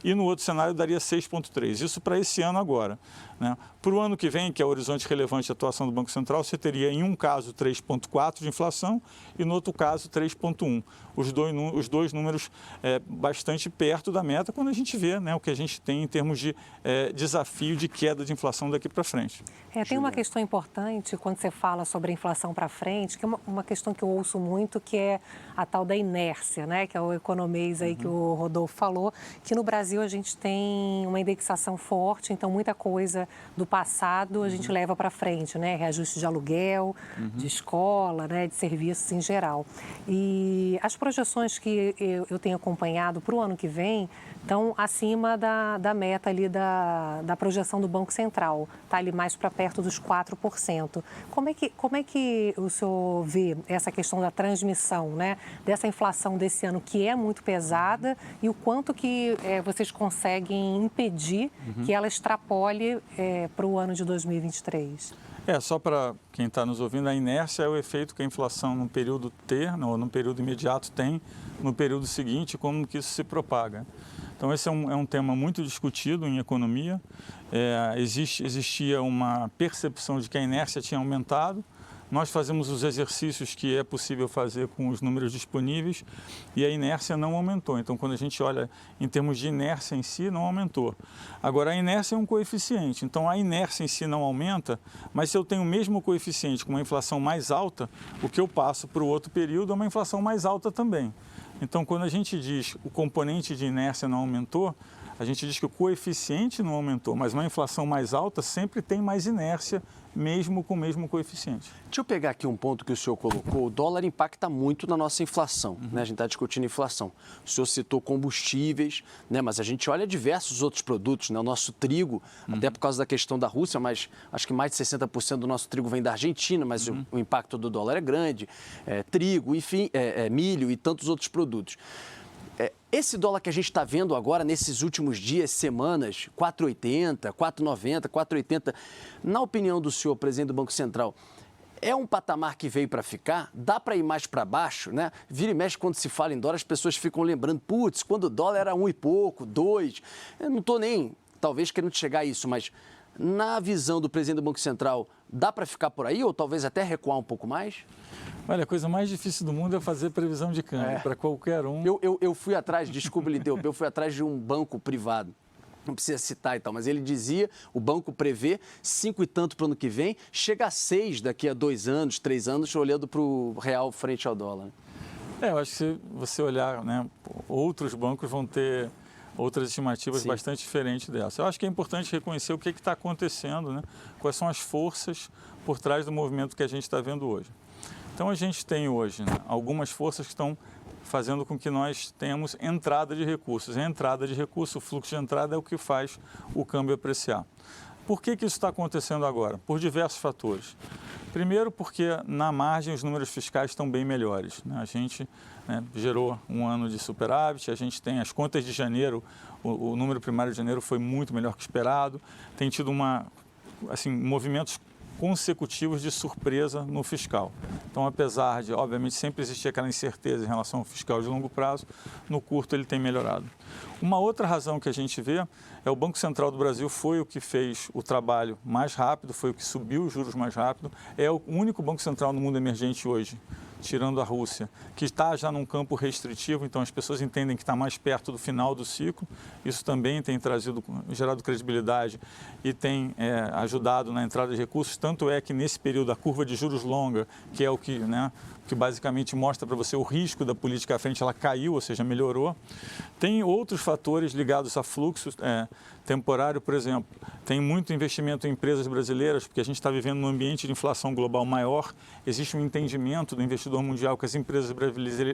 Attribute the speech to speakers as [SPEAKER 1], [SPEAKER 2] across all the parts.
[SPEAKER 1] E no outro cenário daria 6,3%. Isso para esse ano agora, né? Para o ano que vem, que é o horizonte relevante de atuação do Banco Central, você teria em um caso 3,4% de inflação e no outro caso 3,1%. Os dois números bastante perto da meta quando a gente vê, né, o que a gente tem em termos de desafio de queda de inflação daqui para frente.
[SPEAKER 2] Tem uma questão importante quando você fala sobre a inflação para frente, que é uma questão que eu ouço muito, que é a tal da inércia, né? Que é o economês aí que o Rodolfo falou, que no Brasil a gente tem uma indexação forte, então muita coisa do passado a gente leva para frente, né? Reajuste de aluguel, de escola, né? De serviços em geral. E as projeções que eu tenho acompanhado para o ano que vem estão acima da meta ali da projeção do Banco Central, está ali mais para perto dos 4%. Como é que o senhor vê essa questão da transmissão, né, dessa inflação desse ano, que é muito pesada, e o quanto que vocês conseguem impedir que ela extrapole para o ano de 2023?
[SPEAKER 1] Só para quem está nos ouvindo, a inércia é o efeito que a inflação no período ou no período imediato tem no período seguinte, como que isso se propaga. Então, esse é um tema muito discutido em economia. Existia uma percepção de que a inércia tinha aumentado. Nós fazemos os exercícios que é possível fazer com os números disponíveis e a inércia não aumentou. Então, quando a gente olha em termos de inércia em si, não aumentou. Agora, a inércia é um coeficiente. Então, a inércia em si não aumenta, mas se eu tenho o mesmo coeficiente com uma inflação mais alta, o que eu passo para o outro período é uma inflação mais alta também. Então, quando a gente diz o componente de inércia não aumentou, a gente diz que o coeficiente não aumentou, mas uma inflação mais alta sempre tem mais inércia, mesmo com o mesmo coeficiente.
[SPEAKER 3] Deixa eu pegar aqui um ponto que o senhor colocou. O dólar impacta muito na nossa inflação, né? A gente está discutindo inflação. O senhor citou combustíveis, né? Mas a gente olha diversos outros produtos, né? O nosso trigo, até por causa da questão da Rússia, mas acho que mais de 60% do nosso trigo vem da Argentina, mas o impacto do dólar é grande. Trigo, enfim, milho e tantos outros produtos. Esse dólar que a gente está vendo agora, nesses últimos dias, semanas, 4,80, 4,90, 4,80, na opinião do senhor, presidente do Banco Central, é um patamar que veio para ficar? Dá para ir mais para baixo, né? Vira e mexe, quando se fala em dólar, as pessoas ficam lembrando, putz, quando o dólar era 1 e pouco, 2, eu não estou nem, talvez, querendo chegar a isso, mas na visão do presidente do Banco Central, dá para ficar por aí ou talvez até recuar um pouco mais?
[SPEAKER 1] Olha, a coisa mais difícil do mundo é fazer previsão de câmbio para qualquer um.
[SPEAKER 3] Eu fui atrás, desculpa, Lideu, eu fui atrás de um banco privado. Não precisa citar e tal, mas ele dizia, o banco prevê 5 e tanto para o ano que vem, chega a 6 daqui a 2 anos, 3 anos, olhando para o real frente ao dólar.
[SPEAKER 1] Eu acho que se você olhar, né, outros bancos vão ter outras estimativas bastante diferentes dessa. Eu acho que é importante reconhecer o que está acontecendo, né, quais são as forças por trás do movimento que a gente está vendo hoje. Então, a gente tem hoje, né, algumas forças que estão fazendo com que nós tenhamos entrada de recursos. A entrada de recursos, o fluxo de entrada é o que faz o câmbio apreciar. Por que isso está acontecendo agora? Por diversos fatores. Primeiro, porque na margem os números fiscais estão bem melhores, né? A gente, né, gerou um ano de superávit, a gente tem as contas de janeiro, o número primário de janeiro foi muito melhor que esperado, tem tido movimentos consecutivos de surpresa no fiscal. Então, apesar de, obviamente, sempre existir aquela incerteza em relação ao fiscal de longo prazo, no curto ele tem melhorado. Uma outra razão que a gente vê é o Banco Central do Brasil foi o que fez o trabalho mais rápido, foi o que subiu os juros mais rápido, é o único Banco Central no mundo emergente hoje, tirando a Rússia, que está já num campo restritivo, então as pessoas entendem que está mais perto do final do ciclo. Isso também tem gerado credibilidade e tem ajudado na entrada de recursos. Tanto é que nesse período a curva de juros longa, que é o que, né, que basicamente mostra para você o risco da política à frente, ela caiu, ou seja, melhorou. Tem outros fatores ligados a fluxo temporário, por exemplo. Tem muito investimento em empresas brasileiras, porque a gente está vivendo num ambiente de inflação global maior. Existe um entendimento do investidor mundial que as empresas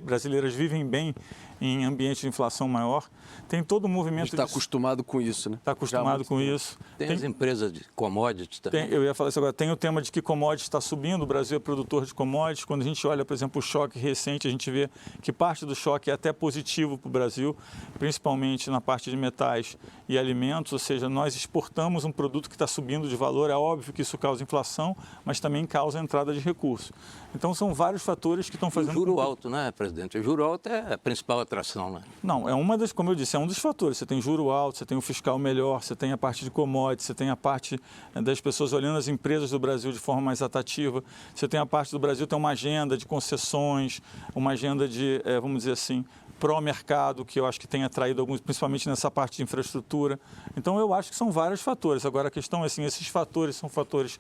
[SPEAKER 1] brasileiras vivem bem em ambiente de inflação maior. Tem todo o movimento...
[SPEAKER 3] Está acostumado com isso, né?
[SPEAKER 1] Está acostumado com isso.
[SPEAKER 4] Tem as empresas de commodities também.
[SPEAKER 1] Eu ia falar isso agora. Tem o tema de que commodities está subindo, o Brasil é produtor de commodities. Quando a gente olha olha, por exemplo, o choque recente, a gente vê que parte do choque é até positivo para o Brasil, principalmente na parte de metais e alimentos, ou seja, nós exportamos um produto que está subindo de valor, é óbvio que isso causa inflação, mas também causa entrada de recursos. Então, são vários fatores que estão fazendo...
[SPEAKER 4] O juro alto, né, presidente? O juro alto é a principal atração, né?
[SPEAKER 1] Não, é uma das, como eu disse, é um dos fatores. Você tem juro alto, você tem o fiscal melhor, você tem a parte de commodities, você tem a parte das pessoas olhando as empresas do Brasil de forma mais atrativa, você tem a parte do Brasil, tem uma agenda de concessões, uma agenda de, vamos dizer assim, pró-mercado, que eu acho que tem atraído alguns, principalmente nessa parte de infraestrutura. Então, eu acho que são vários fatores. Agora, a questão é assim, esses fatores são fatores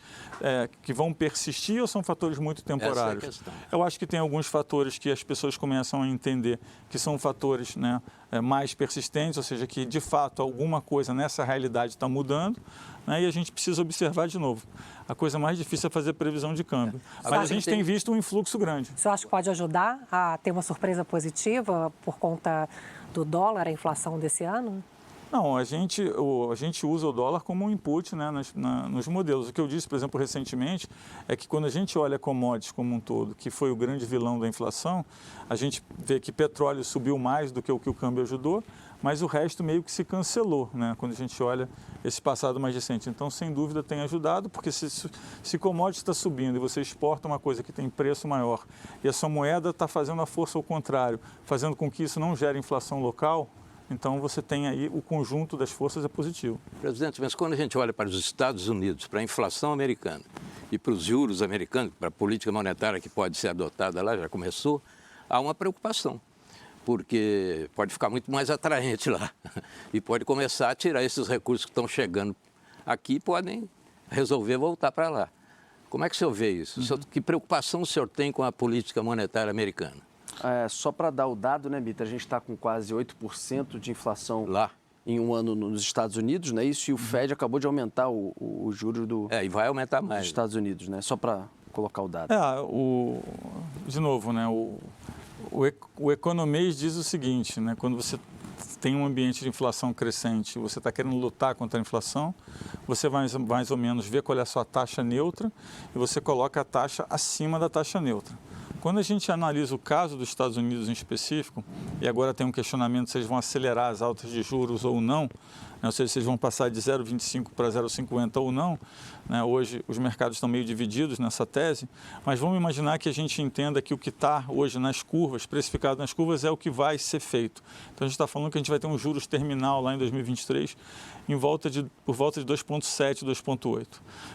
[SPEAKER 1] que vão persistir ou são fatores muito temporários?
[SPEAKER 4] Essa é a questão.
[SPEAKER 1] Eu acho que tem alguns fatores que as pessoas começam a entender que são fatores, né, mais persistentes, ou seja, que de fato alguma coisa nessa realidade está mudando, né, e a gente precisa observar de novo. A coisa mais difícil é fazer previsão de câmbio. Mas a gente tem visto um influxo grande.
[SPEAKER 2] Você acha que pode ajudar a ter uma surpresa positiva por conta do dólar, a inflação desse ano?
[SPEAKER 1] Não, a gente usa o dólar como um input, né, nos modelos. O que eu disse, por exemplo, recentemente, é que quando a gente olha commodities como um todo, que foi o grande vilão da inflação, a gente vê que petróleo subiu mais do que o câmbio ajudou, mas o resto meio que se cancelou, né, quando a gente olha esse passado mais recente. Então, sem dúvida, tem ajudado, porque se commodity está subindo e você exporta uma coisa que tem preço maior e a sua moeda está fazendo a força ao contrário, fazendo com que isso não gere inflação local, então você tem aí o conjunto das forças é positivo.
[SPEAKER 4] Presidente, mas quando a gente olha para os Estados Unidos, para a inflação americana e para os juros americanos, para a política monetária que pode ser adotada lá, já começou, há uma preocupação, porque pode ficar muito mais atraente lá e pode começar a tirar esses recursos que estão chegando aqui e podem resolver voltar para lá. Como é que o senhor vê isso? Que preocupação o senhor tem com a política monetária americana?
[SPEAKER 3] Só para dar o dado, né, Mita, a gente está com quase 8% de inflação
[SPEAKER 4] lá
[SPEAKER 3] em um ano nos Estados Unidos, né? Isso, e o Fed acabou de aumentar o juro
[SPEAKER 4] e vai aumentar mais
[SPEAKER 3] dos Estados Unidos, né? Só para colocar o dado.
[SPEAKER 1] De novo, né, o economês diz o seguinte, né, quando você tem um ambiente de inflação crescente, você está querendo lutar contra a inflação, você vai mais ou menos ver qual é a sua taxa neutra e você coloca a taxa acima da taxa neutra. Quando a gente analisa o caso dos Estados Unidos em específico, e agora tem um questionamento se eles vão acelerar as altas de juros ou não, né, ou seja, se eles vão passar de 0,25 para 0,50 ou não, né, hoje os mercados estão meio divididos nessa tese, mas vamos imaginar que a gente entenda que o que está hoje nas curvas, precificado nas curvas, é o que vai ser feito. Então a gente está falando que a gente vai ter um juros terminal lá em 2023 por volta de 2,7, 2,8.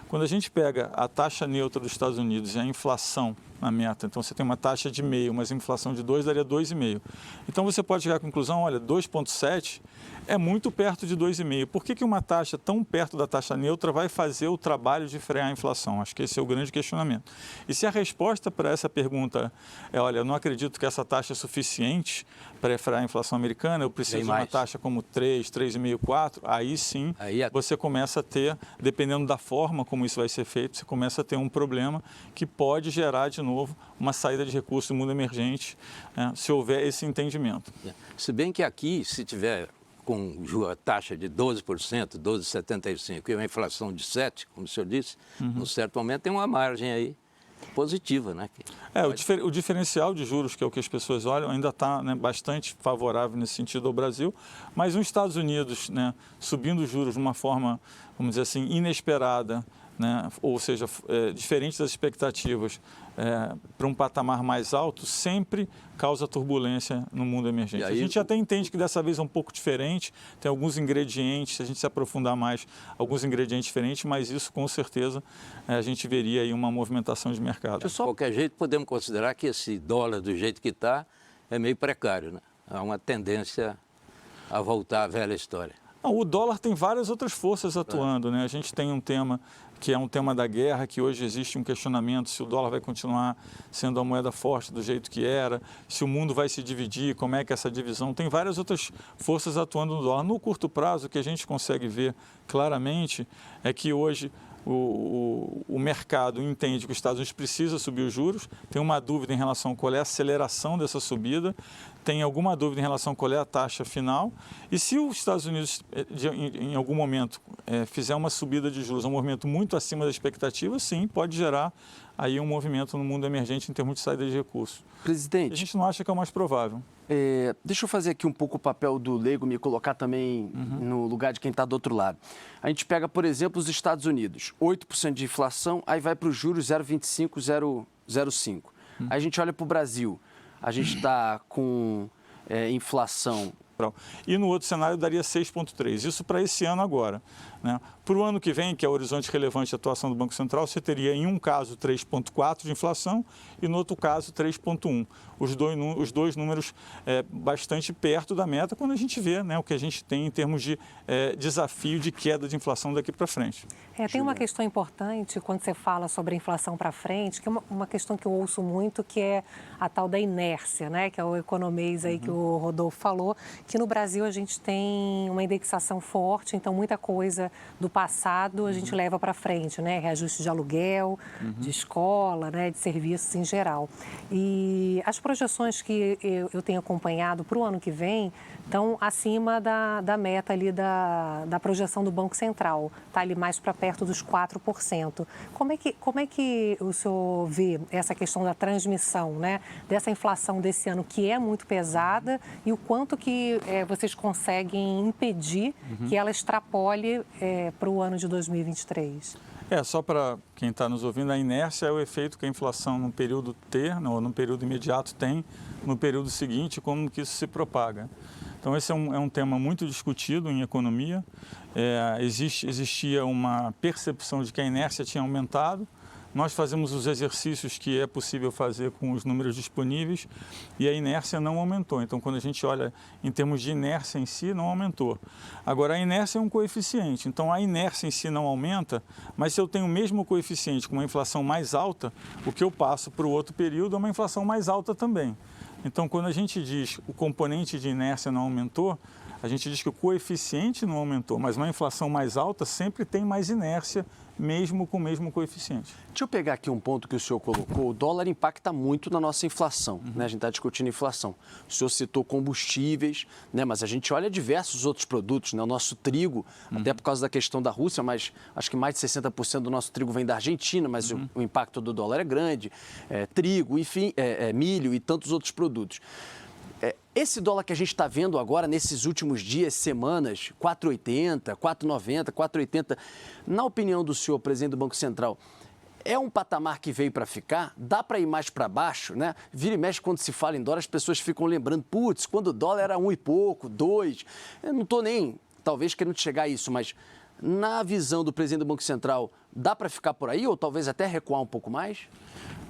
[SPEAKER 1] Quando a gente pega a taxa neutra dos Estados Unidos e a inflação na meta, então você tem uma taxa de meio, mas a inflação de 2 daria 2,5. Então você pode chegar à conclusão, olha, 2,7 é muito perto de 2,5. Por que uma taxa tão perto da taxa neutra vai fazer o trabalho de frear a inflação? Acho que esse é o grande questionamento. E se a resposta para essa pergunta é, olha, eu não acredito que essa taxa é suficiente para frear a inflação americana, eu preciso de uma taxa como 3, 3,5, 4, aí sim você começa a ter, dependendo da forma como isso vai ser feito, você começa a ter um problema que pode gerar de novo uma saída de recursos no mundo emergente, né, se houver esse entendimento.
[SPEAKER 4] Se bem que aqui, se tiver com a taxa de 12%, 12,75% e uma inflação de 7%, como o senhor disse, num certo momento tem uma margem aí positiva, né?
[SPEAKER 1] O diferencial de juros, que é o que as pessoas olham, ainda está, né, bastante favorável nesse sentido ao Brasil, mas os Estados Unidos, né, subindo os juros de uma forma, vamos dizer assim, inesperada, né, ou seja, diferente das expectativas, para um patamar mais alto, sempre causa turbulência no mundo emergente. A gente até entende que dessa vez é um pouco diferente, tem alguns ingredientes, se a gente se aprofundar mais, alguns ingredientes diferentes, mas isso com certeza a gente veria aí uma movimentação de mercado.
[SPEAKER 4] De qualquer jeito, podemos considerar que esse dólar do jeito que está é meio precário, né? Há uma tendência a voltar à velha história.
[SPEAKER 1] Não, o dólar tem várias outras forças atuando, né? A gente tem um tema que é um tema da guerra, que hoje existe um questionamento se o dólar vai continuar sendo a moeda forte do jeito que era, se o mundo vai se dividir, como é que essa divisão... Tem várias outras forças atuando no dólar. No curto prazo, o que a gente consegue ver claramente é que hoje o mercado entende que os Estados Unidos precisa subir os juros, tem uma dúvida em relação a qual é a aceleração dessa subida, tem alguma dúvida em relação a qual é a taxa final, e se os Estados Unidos, em algum momento, fizer uma subida de juros, um movimento muito acima da expectativa, sim, pode gerar aí um movimento no mundo emergente em termos de saída de recursos.
[SPEAKER 3] Presidente,
[SPEAKER 1] A gente não acha que é o mais provável.
[SPEAKER 3] deixa eu fazer aqui um pouco o papel do leigo, me colocar também no lugar de quem está do outro lado. A gente pega, por exemplo, os Estados Unidos, 8% de inflação, aí vai para os juros 0,25, 0,05. Aí a gente olha para o Brasil, a gente está com inflação.
[SPEAKER 1] E no outro cenário daria 6,3. Isso para esse ano agora. Né? Para o ano que vem, que é o horizonte relevante de atuação do Banco Central, você teria em um caso 3,4 de inflação e no outro caso 3,1. Os dois números bastante perto da meta quando a gente vê, né, o que a gente tem em termos de desafio de queda de inflação daqui para frente.
[SPEAKER 2] Tem uma questão importante quando você fala sobre a inflação para frente, que é uma questão que eu ouço muito, que é a tal da inércia, né? Que é o economês aí que o Rodolfo falou, que no Brasil a gente tem uma indexação forte, então muita coisa do passado a gente leva para frente, né? Reajuste de aluguel, de escola, né? De serviços em geral. E as projeções que eu tenho acompanhado para o ano que vem estão acima da meta ali da projeção do Banco Central, está ali mais para perto dos 4%. Como é que o senhor vê essa questão da transmissão, né, dessa inflação desse ano, que é muito pesada, e o quanto que vocês conseguem impedir que ela extrapole para o ano de 2023?
[SPEAKER 1] Só para quem está nos ouvindo, a inércia é o efeito que a inflação no período ou no período imediato tem no período seguinte, como que isso se propaga. Então, esse é um tema muito discutido em economia. Existia uma percepção de que a inércia tinha aumentado. Nós fazemos os exercícios que é possível fazer com os números disponíveis e a inércia não aumentou. Então, quando a gente olha em termos de inércia em si, não aumentou. Agora, a inércia é um coeficiente. Então, a inércia em si não aumenta, mas se eu tenho o mesmo coeficiente com uma inflação mais alta, o que eu passo para o outro período é uma inflação mais alta também. Então, quando a gente diz o componente de inércia não aumentou, a gente diz que o coeficiente não aumentou, mas uma inflação mais alta sempre tem mais inércia, mesmo com o mesmo coeficiente.
[SPEAKER 3] Deixa eu pegar aqui um ponto que o senhor colocou. O dólar impacta muito na nossa inflação, né? A gente está discutindo inflação. O senhor citou combustíveis, né? Mas a gente olha diversos outros produtos, né? O nosso trigo, até por causa da questão da Rússia, mas acho que mais de 60% do nosso trigo vem da Argentina, mas o impacto do dólar é grande. Trigo, enfim, milho e tantos outros produtos. Esse dólar que a gente está vendo agora, nesses últimos dias, semanas, 4,80, 4,90, 4,80, na opinião do senhor, presidente do Banco Central, é um patamar que veio para ficar? Dá para ir mais para baixo, né? Vira e mexe, quando se fala em dólar, as pessoas ficam lembrando, putz, quando o dólar era 1 e pouco, 2, eu não estou nem, talvez, querendo chegar a isso, mas na visão do presidente do Banco Central, dá para ficar por aí ou talvez até recuar um pouco mais?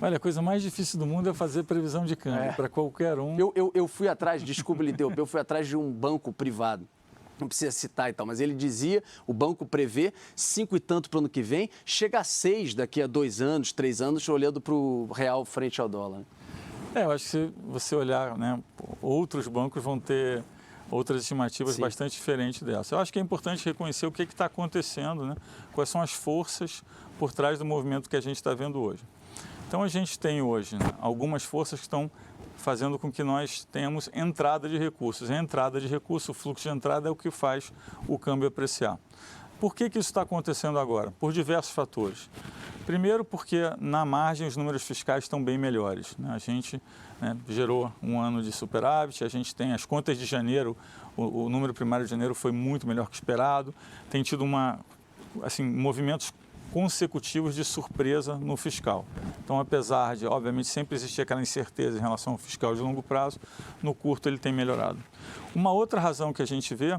[SPEAKER 1] Olha, a coisa mais difícil do mundo é fazer previsão de câmbio, para qualquer um.
[SPEAKER 3] Eu fui atrás, desculpa, Lideu, eu fui atrás de um banco privado, não precisa citar e tal, mas ele dizia, o banco prevê 5 e tanto para o ano que vem, chega a 6 daqui a 2 anos, 3 anos, olhando para o real frente ao dólar.
[SPEAKER 1] Eu acho que se você olhar, né, outros bancos vão ter outras estimativas bastante diferentes dessa. Eu acho que é importante reconhecer o que está acontecendo, né, quais são as forças por trás do movimento que a gente está vendo hoje. Então, a gente tem hoje, né, algumas forças que estão fazendo com que nós tenhamos entrada de recursos. A entrada de recursos, o fluxo de entrada é o que faz o câmbio apreciar. Por que isso está acontecendo agora? Por diversos fatores. Primeiro, porque na margem os números fiscais estão bem melhores, né? A gente, né, gerou um ano de superávit, a gente tem as contas de janeiro, o número primário de janeiro foi muito melhor que esperado, tem tido movimentos consecutivos de surpresa no fiscal. Então, apesar de, obviamente, sempre existir aquela incerteza em relação ao fiscal de longo prazo, no curto ele tem melhorado. Uma outra razão que a gente vê